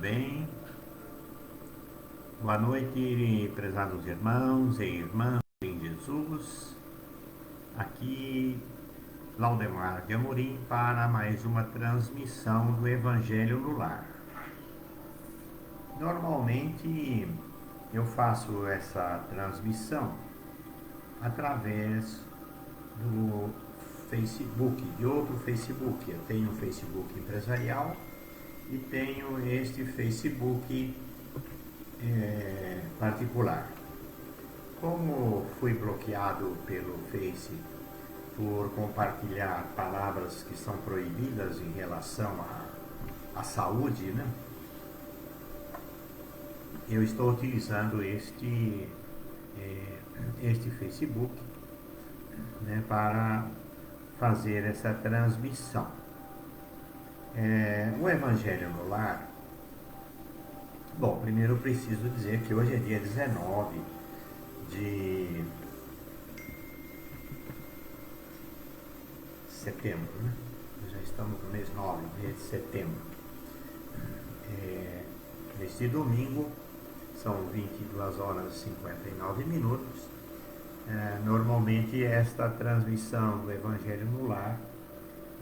bem? Boa noite, prezados irmãos e irmãs em Jesus. Aqui, Laudemar de Amorim para mais uma transmissão do Evangelho no Lar. Normalmente eu faço essa transmissão através do Facebook, de outro Facebook. Eu tenho um Facebook empresarial e tenho este Facebook particular. Como fui bloqueado pelo Face por compartilhar palavras que são proibidas em relação à saúde, né? Eu estou utilizando este Facebook, né, para fazer essa transmissão. O Evangelho no Lar. Bom, primeiro eu preciso dizer que hoje é dia 19 de setembro, né? Já estamos no mês 9, mês de setembro. Neste domingo, são 22 horas e 59 minutos. Normalmente esta transmissão do Evangelho no Lar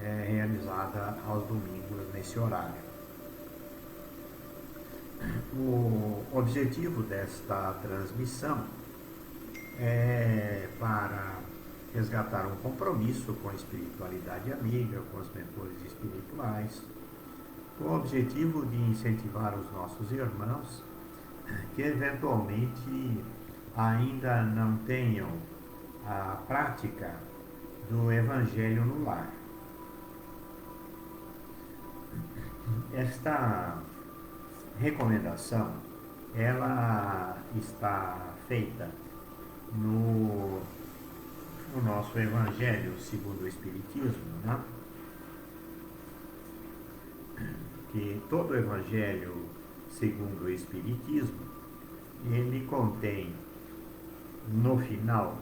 é realizada aos domingos nesse horário. O objetivo desta transmissão é para resgatar um compromisso com a espiritualidade amiga, com os mentores espirituais, com o objetivo de incentivar os nossos irmãos que eventualmente ainda não tenham a prática do Evangelho no Lar. Esta recomendação, ela está feita no nosso Evangelho segundo o Espiritismo, né? Que todo o Evangelho segundo o Espiritismo, ele contém no final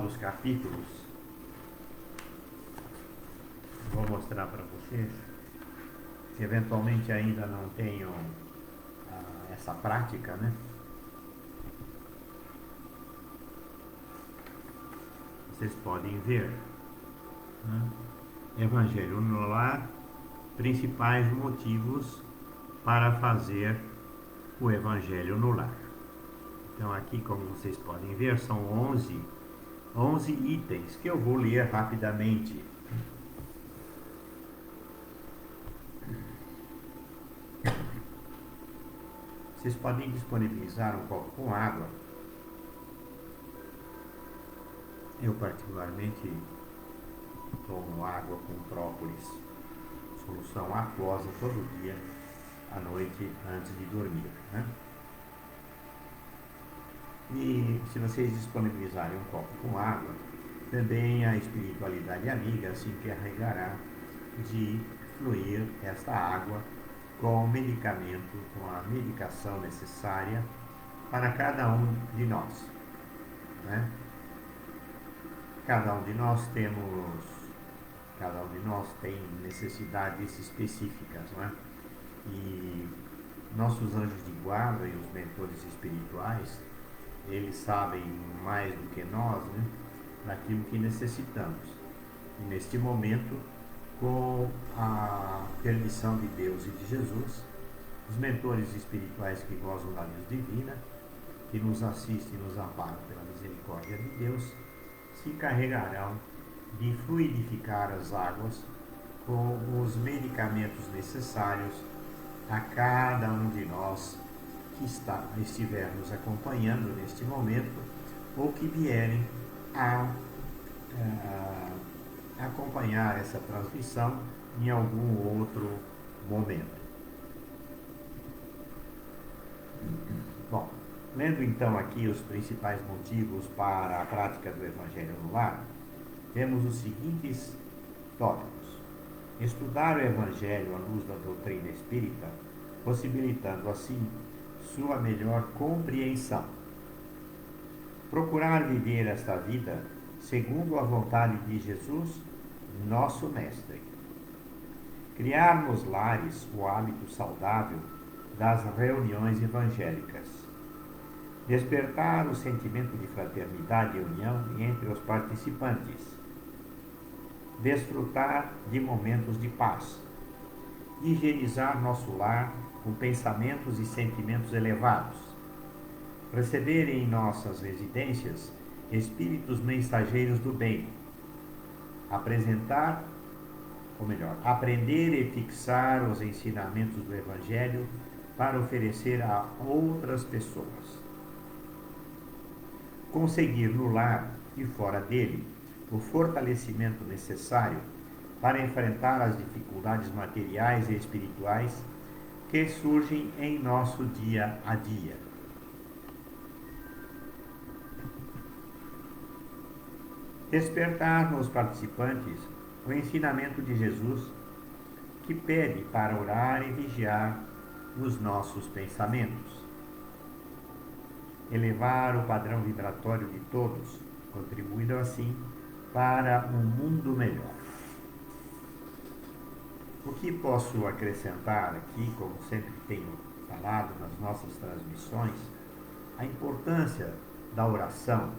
dos capítulos, vou mostrar para vocês, que eventualmente ainda não tenham essa prática, né? Vocês podem ver, né? Evangelho no Lar, principais motivos para fazer o Evangelho no Lar. Então aqui, como vocês podem ver, são 11 itens que eu vou ler rapidamente. Vocês podem disponibilizar um copo com água. Eu particularmente tomo água com própolis, solução aquosa, todo dia à noite antes de dormir, né? E se vocês disponibilizarem um copo com água, também a espiritualidade amiga se encarregará de fluir esta água com o medicamento, com a medicação necessária para cada um de nós, né? Cada um de nós tem necessidades específicas, né? E nossos anjos de guarda e os mentores espirituais, eles sabem mais do que nós, né, daquilo que necessitamos. E neste momento, com a permissão de Deus e de Jesus, os mentores espirituais que gozam da luz divina, que nos assistem e nos amparam pela misericórdia de Deus, se encarregarão de fluidificar as águas com os medicamentos necessários a cada um de nós que estiver nos acompanhando neste momento ou que vierem a acompanhar essa transmissão em algum outro momento. Bom, lendo então aqui os principais motivos para a prática do Evangelho no Lar, temos os seguintes tópicos. Estudar o Evangelho à luz da doutrina espírita, possibilitando assim sua melhor compreensão. Procurar viver esta vida segundo a vontade de Jesus, nosso Mestre. Criar nos lares o hábito saudável das reuniões evangélicas. Despertar o sentimento de fraternidade e união entre os participantes. Desfrutar de momentos de paz. Higienizar nosso lar com pensamentos e sentimentos elevados. Receber em nossas residências espíritos mensageiros do bem. Aprender e fixar os ensinamentos do Evangelho para oferecer a outras pessoas. Conseguir no lar e fora dele o fortalecimento necessário para enfrentar as dificuldades materiais e espirituais que surgem em nosso dia a dia. Despertar nos participantes o ensinamento de Jesus, que pede para orar e vigiar os nossos pensamentos. Elevar o padrão vibratório de todos, contribuindo assim para um mundo melhor. O que posso acrescentar aqui, como sempre tenho falado nas nossas transmissões, a importância da oração,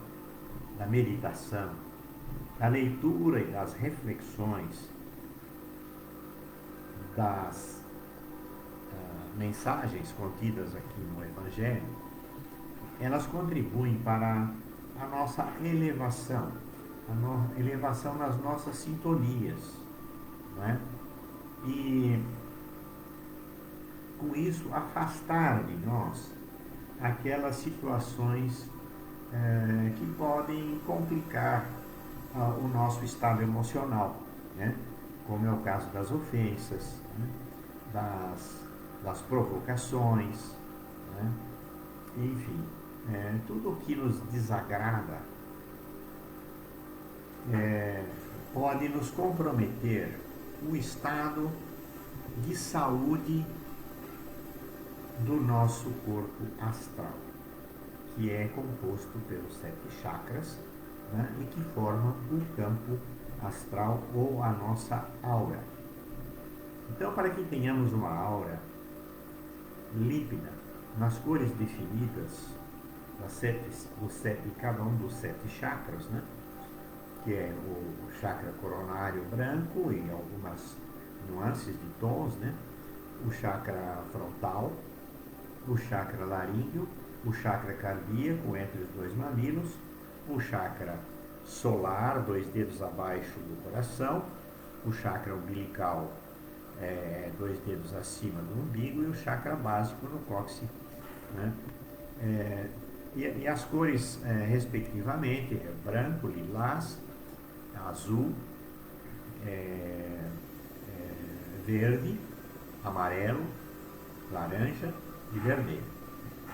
da meditação, da leitura e das reflexões, das mensagens contidas aqui no Evangelho. Elas contribuem para a nossa elevação, elevação nas nossas sintonias, não é? E com isso afastar de nós aquelas situações que podem complicar o nosso estado emocional, né? Como é o caso das ofensas, né? das provocações, né? Enfim, tudo o que nos desagrada pode nos comprometer o estado de saúde do nosso corpo astral, que é composto pelos 7 chakras, né, e que formam o campo astral ou a nossa aura. Então, para que tenhamos uma aura límpida, nas cores definidas de cada um dos 7 chakras, né, que é o chakra coronário branco e algumas nuances de tons, né, o chakra frontal, o chakra laríngeo, o chakra cardíaco entre os 2 mamilos, o chakra solar, 2 dedos abaixo do coração, o chakra umbilical, 2 dedos acima do umbigo, e o chakra básico no cóccix, né? E as cores, respectivamente, branco, lilás, azul, verde, amarelo, laranja e vermelho.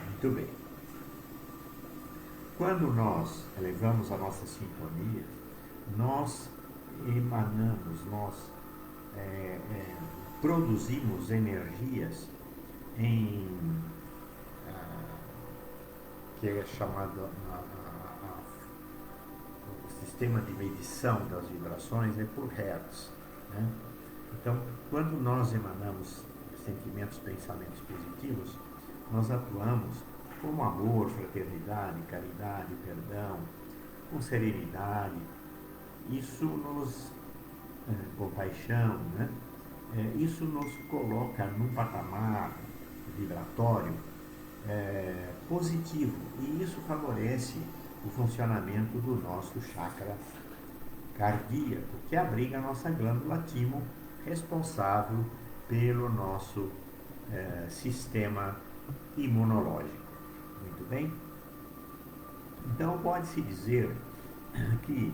Muito bem. Quando nós elevamos a nossa sintonia, nós emanamos, nós produzimos energias que é chamado o sistema de medição das vibrações é por Hertz, né? Então, quando nós emanamos sentimentos, pensamentos positivos, nós atuamos como amor, fraternidade, caridade, perdão, com serenidade. Isso nos compaixão, né? Isso nos coloca num patamar vibratório positivo, e isso favorece o funcionamento do nosso chakra cardíaco, que abriga a nossa glândula timo, responsável pelo nosso sistema imunológico. Muito bem? Então, pode-se dizer que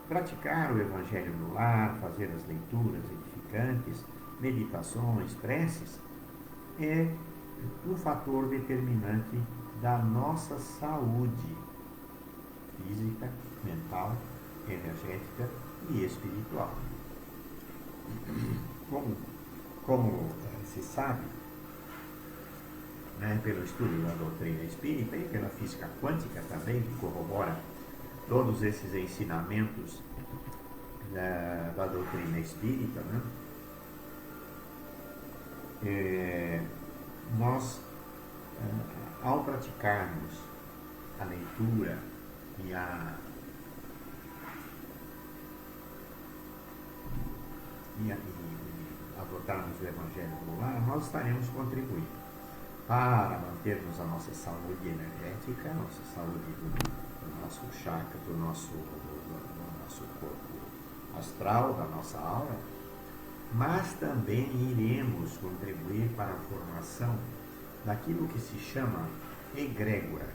praticar o Evangelho no lar, fazer as leituras edificantes, meditações, preces, é um fator determinante da nossa saúde física, mental, energética e espiritual. Como se sabe, né, pelo estudo da doutrina espírita e pela física quântica também, que corrobora todos esses ensinamentos da doutrina espírita, né? Nós, ao praticarmos a leitura e adotarmos o Evangelho do lar, nós estaremos contribuindo para mantermos a nossa saúde energética, a nossa saúde do nosso chakra, do nosso corpo astral, da nossa aura, mas também iremos contribuir para a formação daquilo que se chama egrégora,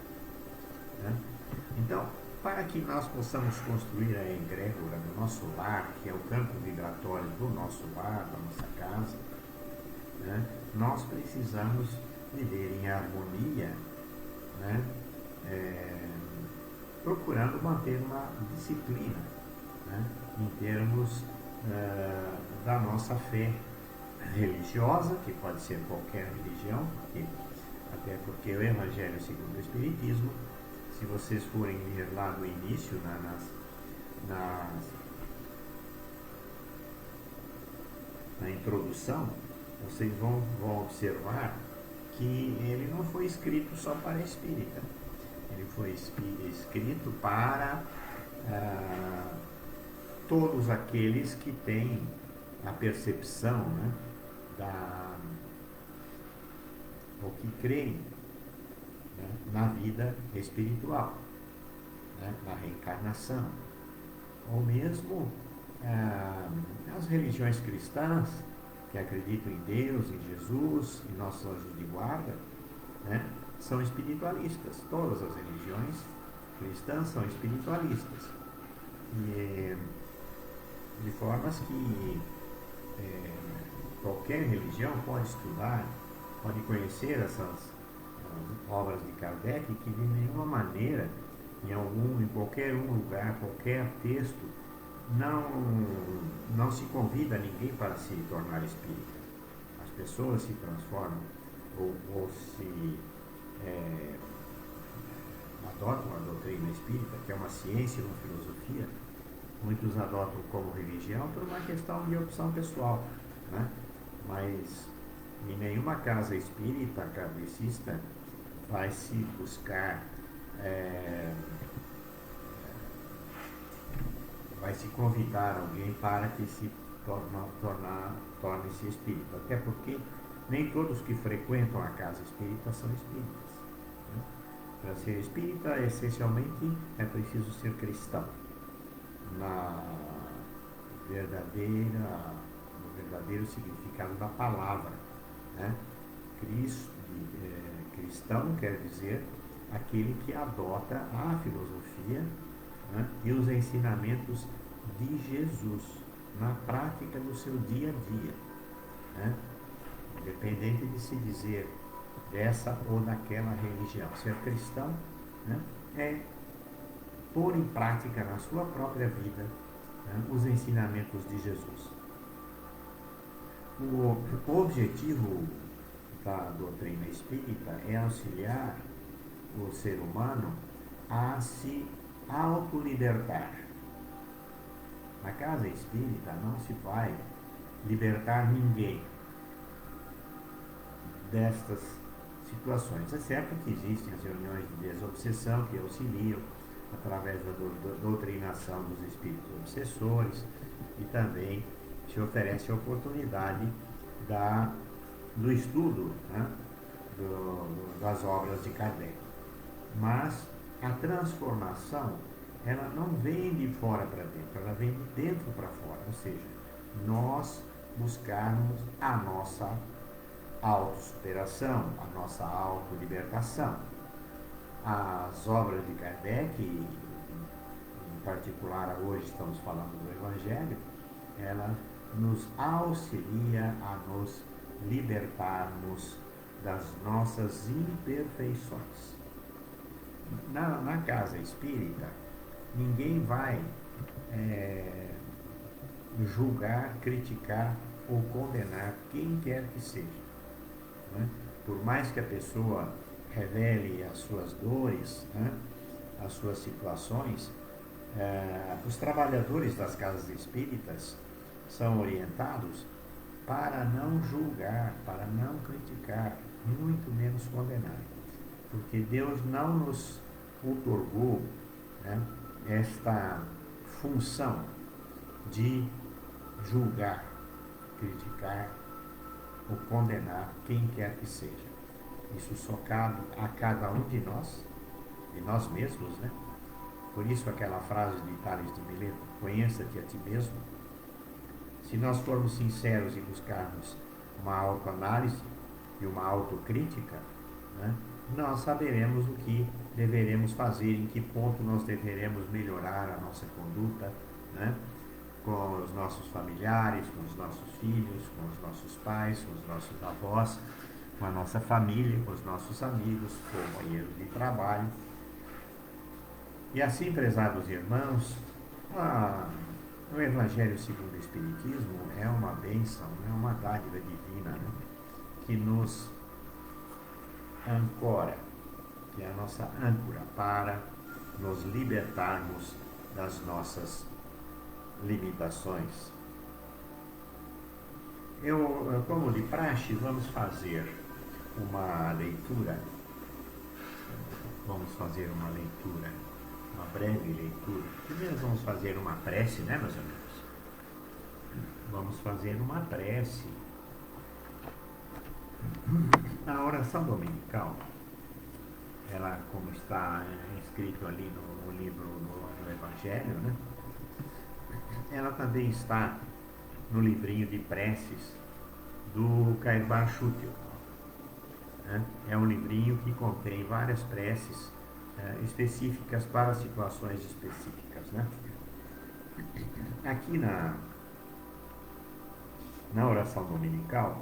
né? Então, para que nós possamos construir a egrégora do nosso lar, que é o campo vibratório do nosso lar, da nossa casa, né, nós precisamos viver em harmonia, né, procurando manter uma disciplina, né, em termos da nossa fé religiosa, que pode ser qualquer religião, até porque o Evangelho segundo o Espiritismo, se vocês forem ler lá no início, na introdução, vocês vão observar que ele não foi escrito só para espírita. Ele foi escrito para todos aqueles que têm a percepção, né, ou que creem, né, na vida espiritual, né, na reencarnação, ou mesmo as religiões cristãs que acreditam em Deus, em Jesus, em nossos anjos de guarda, né, são espiritualistas. Todas as religiões cristãs são espiritualistas, e de formas que qualquer religião pode estudar, pode conhecer essas obras de Kardec, que de nenhuma maneira, em qualquer lugar, qualquer texto, não se convida ninguém para se tornar espírita. As pessoas se transformam ou se adotam a doutrina espírita, que é uma ciência, uma filosofia. Muitos adotam como religião por uma questão de opção pessoal, né? Mas em nenhuma casa espírita, kardecista, vai se buscar, vai se convidar alguém para que se torne-se espírita. Até porque nem todos que frequentam a casa espírita são espíritas, né? Para ser espírita, essencialmente, é preciso ser cristão, no verdadeiro significado da palavra, né? Cristão quer dizer aquele que adota a filosofia, né, e os ensinamentos de Jesus na prática do seu dia a dia, né? Independente de se dizer dessa ou daquela religião. Ser cristão, né, é pôr em prática na sua própria vida, né, os ensinamentos de Jesus. O objetivo da doutrina espírita é auxiliar o ser humano a se autolibertar. Na casa espírita não se vai libertar ninguém destas situações. É certo que existem as reuniões de desobsessão que auxiliam através da doutrinação dos espíritos obsessores, e também se oferece a oportunidade do estudo, né, das obras de Kardec. Mas a transformação, ela não vem de fora para dentro, ela vem de dentro para fora, ou seja, nós buscarmos a nossa autossuperação, a nossa autolibertação. As obras de Kardec, em particular hoje estamos falando do Evangelho, ela nos auxilia a nos libertarmos das nossas imperfeições. Na casa espírita, ninguém vai julgar, criticar ou condenar quem quer que seja, né? Por mais que a pessoa revele as suas dores, né, as suas situações, os trabalhadores das casas espíritas são orientados para não julgar, para não criticar, muito menos condenar. Porque Deus não nos outorgou, né, esta função de julgar, criticar ou condenar quem quer que seja. Isso só cabe a cada um de nós mesmos, né? Por isso aquela frase de Tales de Mileto, conheça-te a ti mesmo. Se nós formos sinceros e buscarmos uma autoanálise e uma autocrítica, né, nós saberemos o que deveremos fazer, em que ponto nós deveremos melhorar a nossa conduta, né, com os nossos familiares, com os nossos filhos, com os nossos pais, com os nossos avós, com a nossa família, com os nossos amigos, companheiros de trabalho. E assim, prezados irmãos, o Evangelho segundo o Espiritismo é uma bênção, é uma dádiva divina, né, que nos ancora, que é a nossa âncora para nos libertarmos das nossas limitações. Como de praxe, vamos fazer uma leitura. Vamos fazer uma leitura, uma breve leitura. Primeiro vamos fazer uma prece, né, meus amigos? Vamos fazer uma prece. A oração dominical, ela, como está escrito ali no livro do Evangelho, né? Ela também está no livrinho de preces do Cairbar Schutel. Né? É um livrinho que contém várias preces específicas para situações específicas. Né? Aqui na oração dominical,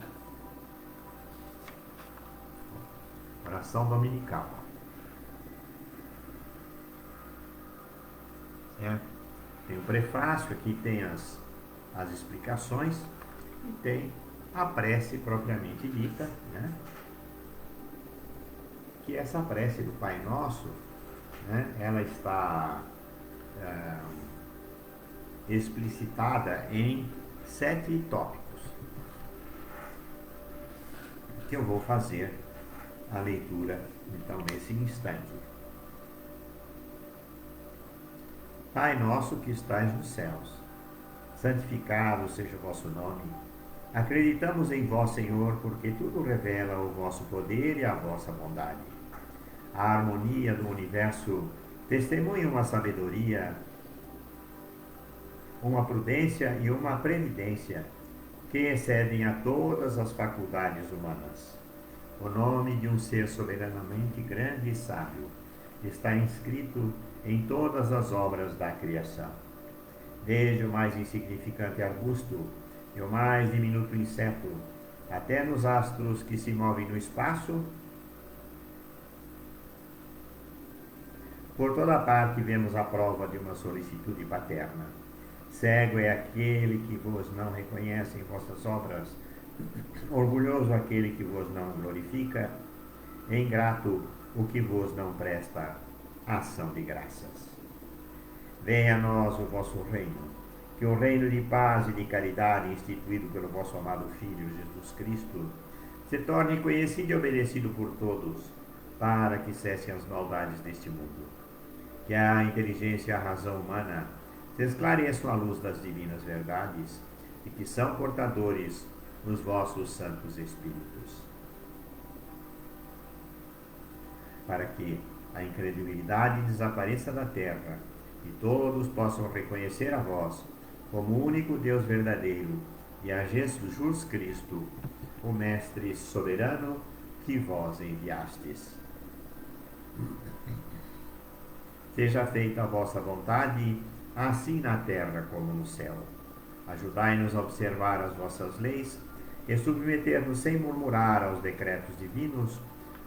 tem o prefácio, aqui tem as explicações e tem a prece propriamente dita, né? Que essa prece do Pai Nosso, né, ela está explicitada em 7 tópicos, que eu vou fazer a leitura, então, nesse instante. Pai nosso que estais nos céus, santificado seja o vosso nome. Acreditamos em vós, Senhor, porque tudo revela o vosso poder e a vossa bondade. A harmonia do universo testemunha uma sabedoria, uma prudência e uma previdência que excedem a todas as faculdades humanas. O nome de um ser soberanamente grande e sábio está inscrito em todas as obras da criação. Desde o mais insignificante arbusto e o mais diminuto inseto, até nos astros que se movem no espaço, por toda parte vemos a prova de uma solicitude paterna. Cego é aquele que vos não reconhece em vossas obras, orgulhoso aquele que vos não glorifica, ingrato o que vos não presta ação de graças. Venha a nós o vosso reino, que o reino de paz e de caridade instituído pelo vosso amado Filho Jesus Cristo se torne conhecido e obedecido por todos, para que cessem as maldades deste mundo. Que a inteligência e a razão humana se esclareçam à luz das divinas verdades e que são portadores dos vossos santos Espíritos. Para que a incredulidade desapareça da terra e todos possam reconhecer a vós como o único Deus verdadeiro e a Jesus Cristo, o Mestre soberano que vós enviastes. Seja feita a vossa vontade, assim na terra como no céu. Ajudai-nos a observar as vossas leis e submeter-nos sem murmurar aos decretos divinos,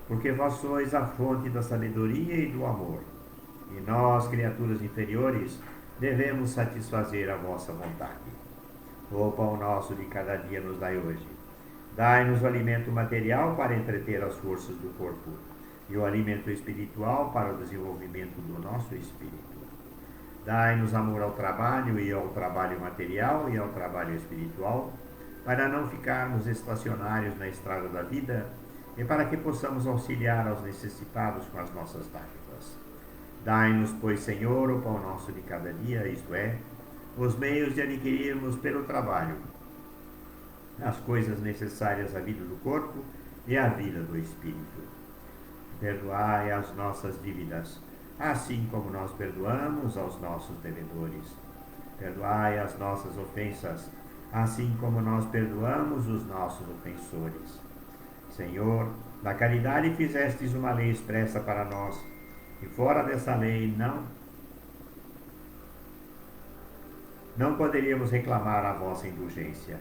porque vós sois a fonte da sabedoria e do amor, e nós, criaturas inferiores, devemos satisfazer a vossa vontade. O pão nosso de cada dia nos dai hoje. Dai-nos o alimento material para entreter as forças do corpo, e o alimento espiritual para o desenvolvimento do nosso espírito. Dai-nos amor ao trabalho e ao trabalho material e ao trabalho espiritual, para não ficarmos estacionários na estrada da vida e para que possamos auxiliar aos necessitados com as nossas dádivas. Dai-nos, pois, Senhor, o pão nosso de cada dia, isto é, os meios de adquirirmos pelo trabalho as coisas necessárias à vida do corpo e à vida do espírito. Perdoai as nossas dívidas, assim como nós perdoamos aos nossos devedores. Perdoai as nossas ofensas, assim como nós perdoamos os nossos ofensores. Senhor, da caridade fizestes uma lei expressa para nós, e fora dessa lei não poderíamos reclamar a vossa indulgência.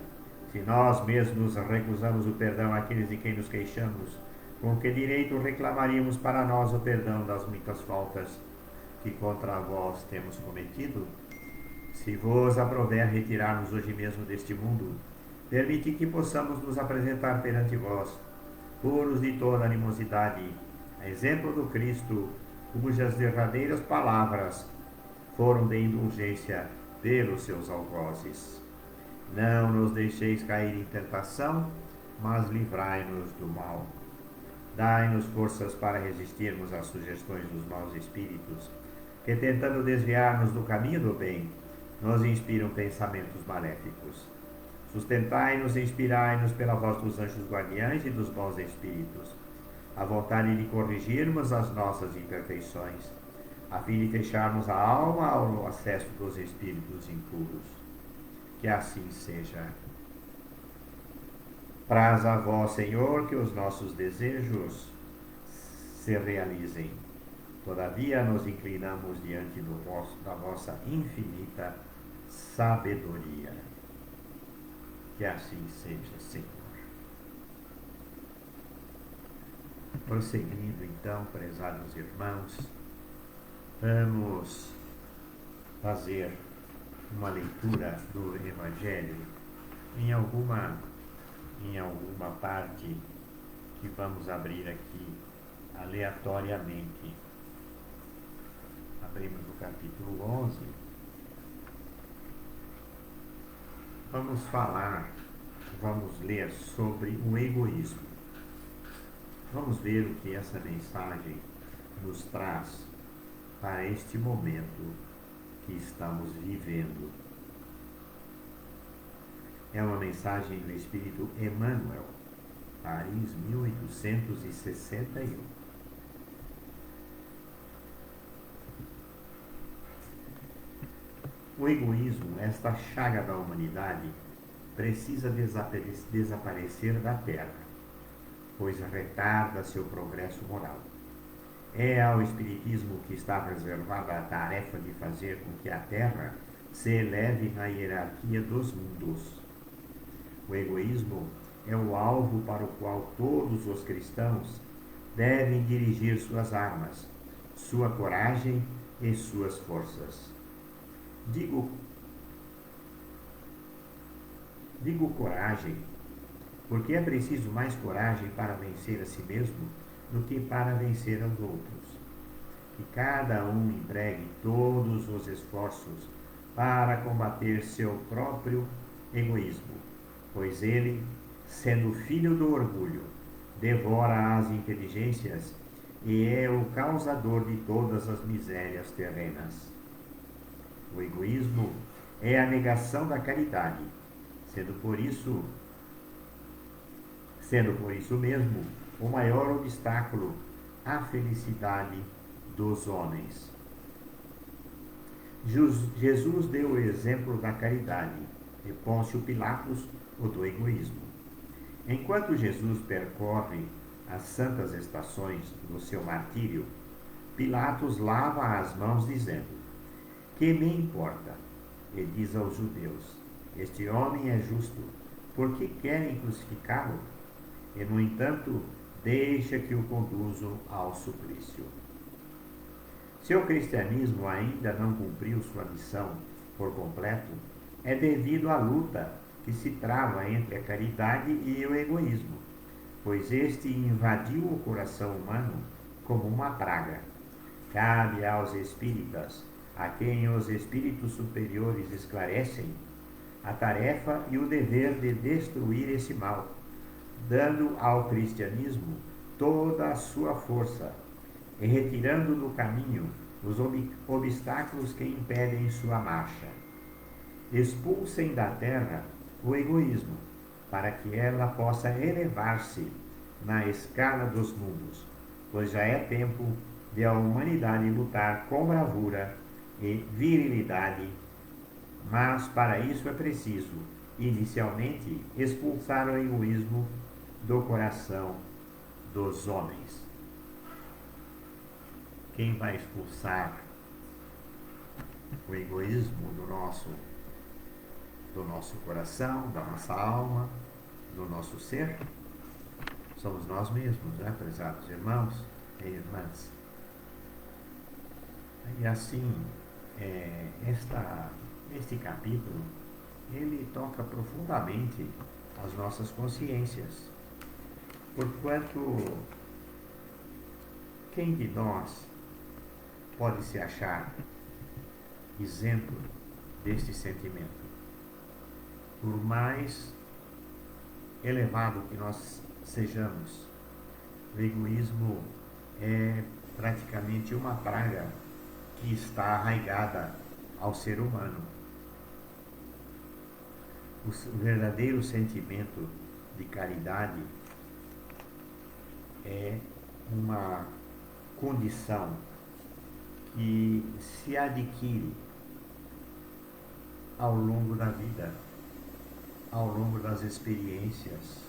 Se nós mesmos recusamos o perdão àqueles de quem nos queixamos, com que direito reclamaríamos para nós o perdão das muitas faltas que contra vós temos cometido? Se vos aprouver retirar-nos hoje mesmo deste mundo, permite que possamos nos apresentar perante vós, puros de toda animosidade, a exemplo do Cristo, cujas derradeiras palavras foram de indulgência pelos seus algozes. Não nos deixeis cair em tentação, mas livrai-nos do mal. Dai-nos forças para resistirmos às sugestões dos maus espíritos, que, tentando desviar-nos do caminho do bem, nos inspiram pensamentos maléficos. Sustentai-nos e inspirai-nos pela voz dos anjos guardiães e dos bons espíritos, a vontade de corrigirmos as nossas imperfeições, a fim de fecharmos a alma ao acesso dos espíritos impuros. Que assim seja. Praz a vós, Senhor, que os nossos desejos se realizem. Todavia nos inclinamos diante da vossa infinita sabedoria. Que assim seja, Senhor. Prosseguindo então, prezados irmãos, vamos fazer uma leitura do Evangelho em alguma parte que vamos abrir aqui aleatoriamente. Abrimos o capítulo 11. Vamos ler sobre o egoísmo. Vamos ver o que essa mensagem nos traz para este momento que estamos vivendo. É uma mensagem do Espírito Emmanuel, Paris, 1861. O egoísmo, esta chaga da humanidade, precisa desaparecer da Terra, pois retarda seu progresso moral. É ao Espiritismo que está reservada a tarefa de fazer com que a Terra se eleve na hierarquia dos mundos. O egoísmo é o alvo para o qual todos os cristãos devem dirigir suas armas, sua coragem e suas forças. Digo coragem, porque é preciso mais coragem para vencer a si mesmo do que para vencer aos outros. Que cada um empregue todos os esforços para combater seu próprio egoísmo, pois ele, sendo filho do orgulho, devora as inteligências e é o causador de todas as misérias terrenas. O egoísmo é a negação da caridade, sendo por isso mesmo o maior obstáculo à felicidade dos homens. Jesus deu o exemplo da caridade e Pôncio Pilatos o do egoísmo. Enquanto Jesus percorre as santas estações do seu martírio, Pilatos lava as mãos dizendo: "Que me importa?" E diz aos judeus: "Este homem é justo, por que querem crucificá-lo?" E, no entanto, deixa que o conduzam ao suplício. Se o cristianismo ainda não cumpriu sua missão por completo, é devido à luta que se trava entre a caridade e o egoísmo, pois este invadiu o coração humano como uma praga. Cabe aos espíritas a quem os espíritos superiores esclarecem a tarefa e o dever de destruir esse mal, dando ao cristianismo toda a sua força e retirando do caminho os obstáculos que impedem sua marcha. Expulsem da terra o egoísmo, para que ela possa elevar-se na escala dos mundos, pois já é tempo de a humanidade lutar com bravura e virilidade, mas para isso é preciso, inicialmente, expulsar o egoísmo do coração dos homens. Quem vai expulsar o egoísmo do nosso coração, da nossa alma, do nosso ser? Somos nós mesmos, né, prezados irmãos e irmãs? E assim, este capítulo, ele toca profundamente as nossas consciências, porquanto quem de nós pode se achar isento deste sentimento? Por mais elevado que nós sejamos, o egoísmo é praticamente uma praga que está arraigada ao ser humano. O verdadeiro sentimento de caridade é uma condição que se adquire ao longo da vida, ao longo das experiências.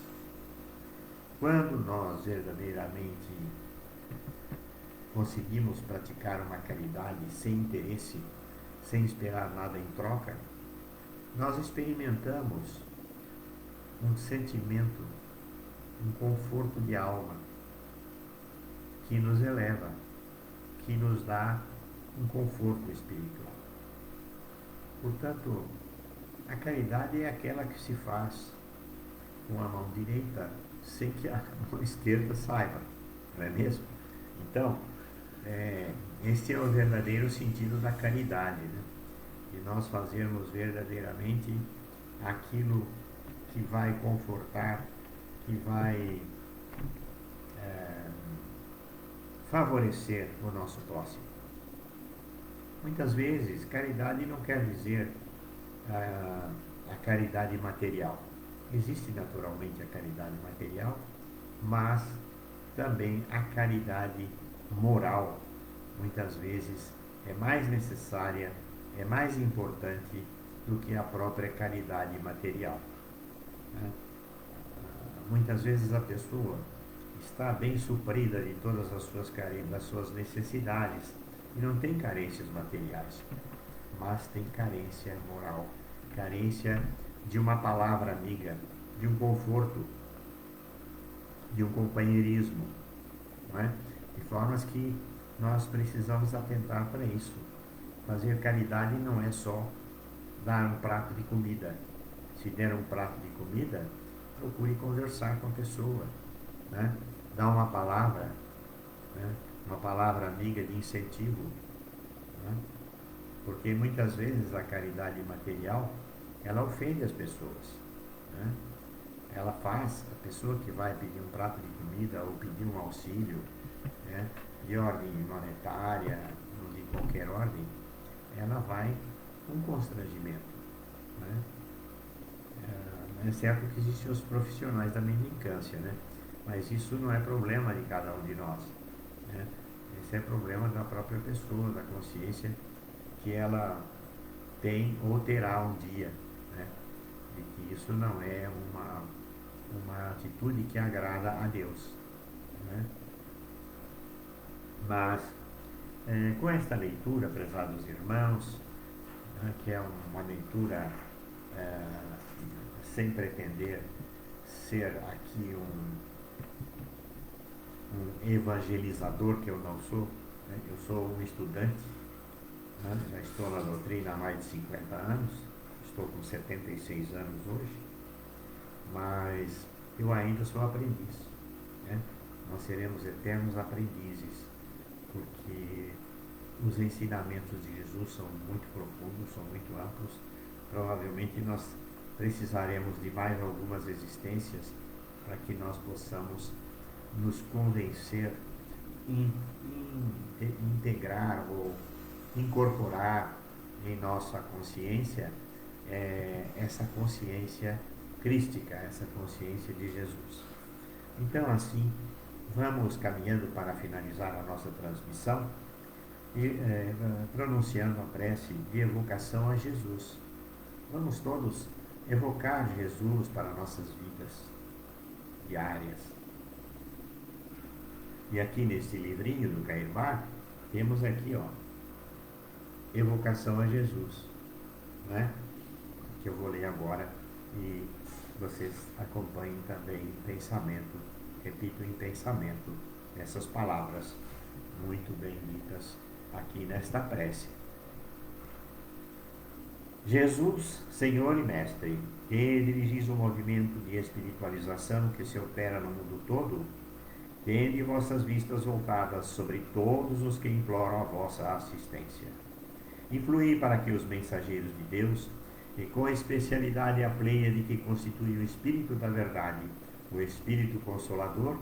Quando nós verdadeiramente conseguimos praticar uma caridade sem interesse, sem esperar nada em troca, nós experimentamos um sentimento, um conforto de alma que nos eleva, que nos dá um conforto espiritual. Portanto, a caridade é aquela que se faz com a mão direita sem que a mão esquerda saiba, não é mesmo? Então, este é o verdadeiro sentido da caridade, né? De nós fazermos verdadeiramente aquilo que vai confortar, que vai favorecer o nosso próximo. Muitas vezes, caridade não quer dizer a caridade material. Existe naturalmente a caridade material, mas também a caridade moral, muitas vezes, é mais necessária, é mais importante do que a própria caridade material. Muitas vezes a pessoa está bem suprida de todas das suas necessidades e não tem carências materiais, mas tem carência moral, carência de uma palavra amiga, de um conforto, de um companheirismo, não é? De formas que nós precisamos atentar para isso. Fazer caridade não é só dar um prato de comida. Se der um prato de comida, procure conversar com a pessoa, né? Dar uma palavra, né? Uma palavra amiga de incentivo, né? Porque muitas vezes a caridade material, ela ofende as pessoas, né? Ela faz a pessoa que vai pedir um prato de comida ou pedir um auxílio, né, de ordem monetária ou de qualquer ordem, ela vai com constrangimento, né? É certo que existem os profissionais da mendicância, né? Mas isso não é problema de cada um de nós, né? Esse é problema da própria pessoa, da consciência que ela tem ou terá um dia, né? De que isso não é uma atitude que agrada a Deus, né? Mas com esta leitura, prezados irmãos, né, que é uma leitura sem pretender ser aqui um evangelizador, que eu não sou, né? Eu sou um estudante, né? Já estou na doutrina há mais de 50 anos, estou com 76 anos hoje, mas eu ainda sou aprendiz, né? Nós seremos eternos aprendizes, porque os ensinamentos de Jesus são muito profundos, são muito amplos. Provavelmente nós precisaremos de mais algumas existências para que nós possamos nos convencer em integrar ou incorporar em nossa consciência essa consciência crística, essa consciência de Jesus. Então, assim, vamos caminhando para finalizar a nossa transmissão e pronunciando a prece de evocação a Jesus. Vamos todos evocar Jesus para nossas vidas diárias. E aqui neste livrinho do Cairbar, temos aqui, ó, evocação a Jesus, né? Que eu vou ler agora e vocês acompanhem também em pensamento, repito em pensamento, essas palavras muito bem ditas aqui nesta prece. Jesus, Senhor e Mestre, que dirigis o movimento de espiritualização que se opera no mundo todo, tende vossas vistas voltadas sobre todos os que imploram a vossa assistência. Influí para que os mensageiros de Deus, e com a especialidade a pleiade que constitui o Espírito da Verdade, o Espírito Consolador,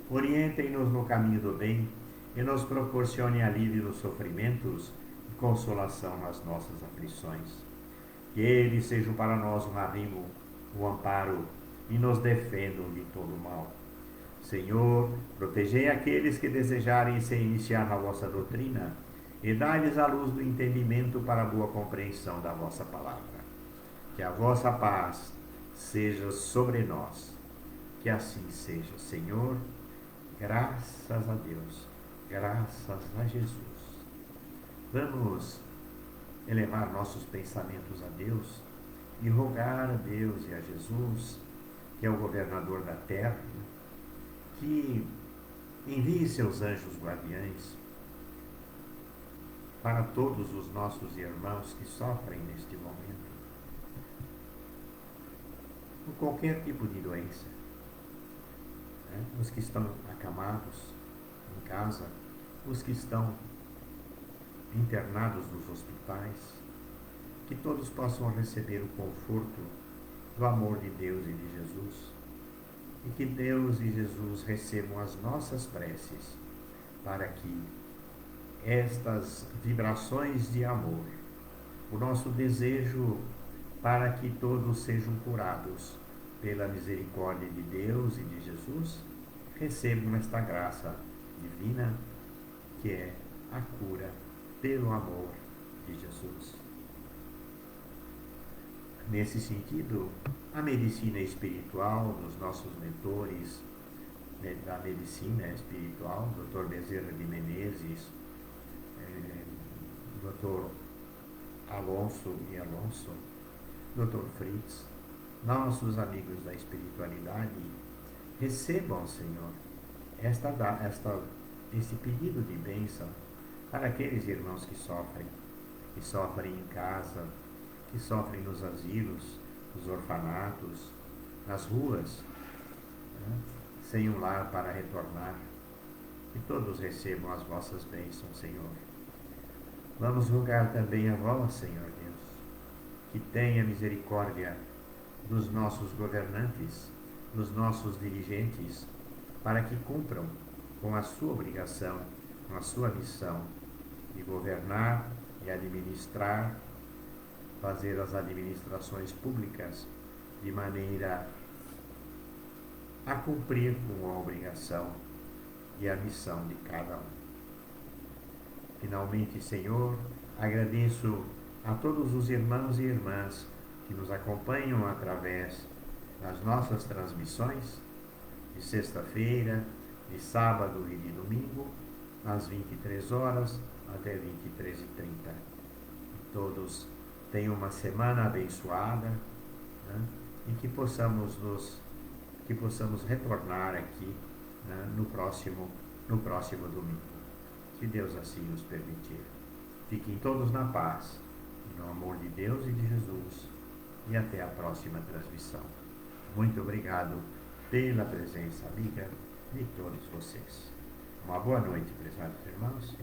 orientem-nos no caminho do bem e nos proporcionem alívio nos sofrimentos e consolação nas nossas aflições. Que eles sejam para nós um abrigo, um amparo e nos defendam de todo o mal. Senhor, protegei aqueles que desejarem se iniciar na vossa doutrina e dai-lhes a luz do entendimento para a boa compreensão da vossa palavra. Que a vossa paz seja sobre nós. Que assim seja, Senhor. Graças a Deus. Graças a Jesus. Vamos elevar nossos pensamentos a Deus e rogar a Deus e a Jesus, que é o governador da terra, que envie seus anjos guardiães para todos os nossos irmãos que sofrem neste momento, com qualquer tipo de doença, né? Os que estão acamados em casa, os que estão internados nos hospitais, que todos possam receber o conforto do amor de Deus e de Jesus, e que Deus e Jesus recebam as nossas preces para que estas vibrações de amor, o nosso desejo para que todos sejam curados pela misericórdia de Deus e de Jesus, recebam esta graça divina que é a cura pelo amor de Jesus. Nesse sentido, a medicina espiritual dos nossos mentores da medicina espiritual, Dr. Bezerra de Menezes, Dr. Alonso e Alonso, Dr. Fritz, nossos amigos da espiritualidade, recebam, Senhor, esse pedido de bênção para aqueles irmãos que sofrem em casa, que sofrem nos asilos, nos orfanatos, nas ruas, né, sem um lar para retornar. Que todos recebam as vossas bênçãos, Senhor. Vamos rogar também a vós, Senhor Deus, que tenha misericórdia dos nossos governantes, dos nossos dirigentes, para que cumpram com a sua obrigação, com a sua missão de governar e administrar, fazer as administrações públicas de maneira a cumprir com a obrigação e a missão de cada um. Finalmente, Senhor, agradeço a todos os irmãos e irmãs que nos acompanham através das nossas transmissões de sexta-feira, de sábado e de domingo, às 23 horas até 23h30. Todos tenham uma semana abençoada, né, e que possamos retornar aqui, né, no próximo domingo, se Deus assim nos permitir. Fiquem todos na paz, no amor de Deus e de Jesus, e até a próxima transmissão. Muito obrigado pela presença amiga de todos vocês. Uma boa noite, prezados irmãos.